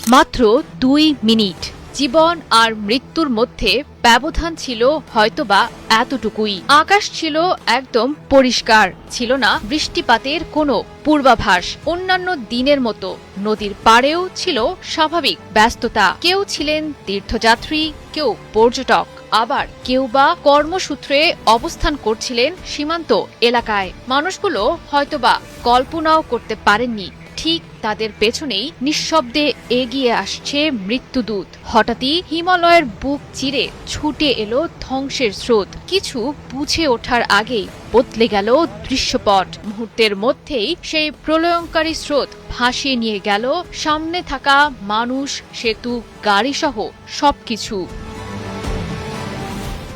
মাত্র 2 মিনিট। জীবন আর মৃত্যুর মধ্যে ব্যবধান ছিল হয়তোবা এতটুকুই। আকাশ ছিল একদম পরিষ্কার, ছিল না বৃষ্টিপাতের কোনো পূর্বাভাস। অন্যান্য দিনের মতো নদীর পাড়েও ছিল স্বাভাবিক ব্যস্ততা। কেউ ছিলেন তীর্থযাত্রী, কেউ পর্যটক, আবার কেউ বা কর্মসূত্রে অবস্থান করছিলেন সীমান্ত এলাকায়। মানুষগুলো হয়তোবা কল্পনাও করতে পারেননি ঠিক তাদের পেছনেই নিঃশব্দে এগিয়ে আসছে মৃত্যুদূত। হঠাৎই হিমালয়ের বুক চিরে ছুটে এলো ধ্বংসের স্রোত। কিছু বুঝে ওঠার আগেই বদলে গেল দৃশ্যপট। মুহূর্তের মধ্যেই সেই প্রলয়ঙ্কারী স্রোত ভাসিয়ে নিয়ে গেল সামনে থাকা মানুষ, সেতু, গাড়িসহ সবকিছু।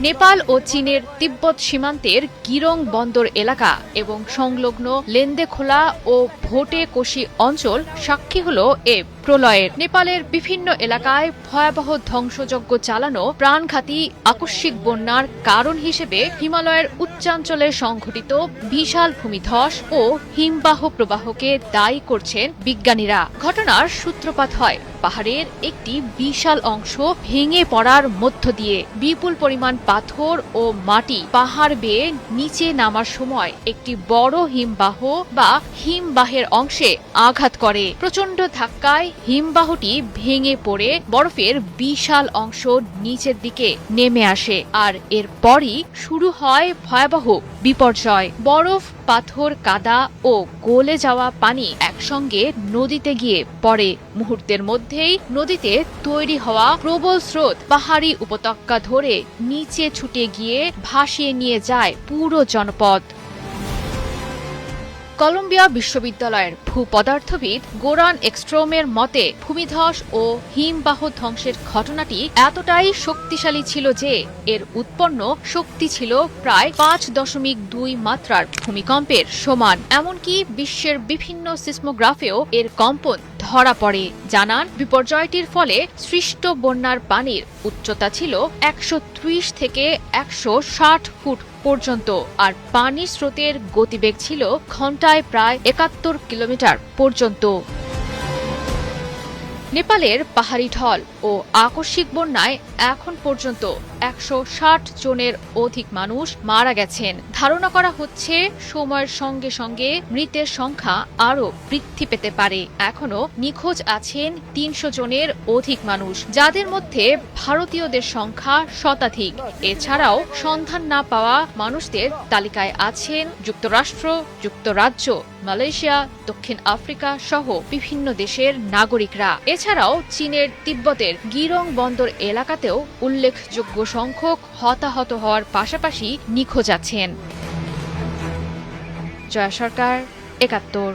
নেপাল ও চীনের তিব্বত সীমান্তের গিরং বন্দর এলাকা এবং সংলগ্ন লেন্দেখোলা ও ভোটে-কোশি অঞ্চল সাক্ষী হল এ প্রলয়ের। নেপালের বিভিন্ন এলাকায় ভয়াবহ ধ্বংসযজ্ঞ চালানো প্রাণঘাতী আকস্মিক বন্যার কারণ হিসেবে হিমালয়ের উচ্চাঞ্চলে সংঘটিত বিশাল ভূমিধস ও হিমবাহ প্রবাহকে দায়ী করছেন বিজ্ঞানীরা। ঘটনার সূত্রপাত হয় পাহাড়ের একটি বিশাল অংশ ভেঙে পড়ার মধ্য দিয়ে। বিপুল পরিমাণ পাথর ও মাটি পাহাড় বেয়ে নিচে নামার সময় একটি বড় হিমবাহ বা হিমবাহের অংশে আঘাত করে। প্রচণ্ড ধাক্কায় হিমবাহটি ভেঙে পড়ে বরফের বিশাল অংশ নিচের দিকে নেমে আসে। আর এরপরই শুরু হয় ভয়াবহ বিপর্যয়। বরফ, পাথর, কাদা ও গলে যাওয়া পানি একসঙ্গে নদীতে গিয়ে পড়ে। মুহূর্তের মধ্যেই নদীতে তৈরি হওয়া প্রবল স্রোত পাহাড়ি উপত্যকা ধরে নিচে ছুটে গিয়ে ভাসিয়ে নিয়ে যায় পুরো জনপদ। কলম্বিয়া বিশ্ববিদ্যালয়ের ভূপদার্থবিদ গোরান একস্ট্রোমের মতে ভূমিধস ও হিমবাহ ধ্বংসের ঘটনাটি এতটাই শক্তিশালী ছিল যে এর উৎপন্ন শক্তি ছিল প্রায় 5.2 মাত্রার ভূমিকম্পের সমান। এমনকি বিশ্বের বিভিন্ন সিসমোগ্রাফেও এর কম্পন ধরা পড়ে। জানান, বিপর্যয়টির ফলে সৃষ্ট বন্যার পানির উচ্চতা ছিল 130 থেকে 160 ফুট পর্যন্ত, আর পানির স্রোতের গতিবেগ ছিল ঘন্টায় প্রায় 71 কিলোমিটার পর্যন্ত। নেপালের পাহাড়ি ঢল ও আকস্মিক বন্যায় এখন পর্যন্ত 160 জনের অধিক মানুষ মারা গেছেন। ধারণা করা হচ্ছে সময়ের সঙ্গে সঙ্গে মৃতের সংখ্যা আরও বৃদ্ধি পেতে পারে। এখনো নিখোঁজ আছেন 300 জনের অধিক মানুষ, যাদের মধ্যে ভারতীয়দের সংখ্যা শতাধিক। এছাড়াও সন্ধান না পাওয়া মানুষদের তালিকায় আছেন যুক্তরাষ্ট্র, যুক্তরাজ্য, মালয়েশিয়া, দক্ষিণ আফ্রিকা সহ বিভিন্ন দেশের নাগরিকরা। এছাড়াও চীনের তিব্বতের গিরং বন্দর এলাকাতেও উল্লেখযোগ্য সংখ্যক হতাহত হওয়ার পাশাপাশি নিখোঁজ আছেন। জয়া সরকার, ৭১।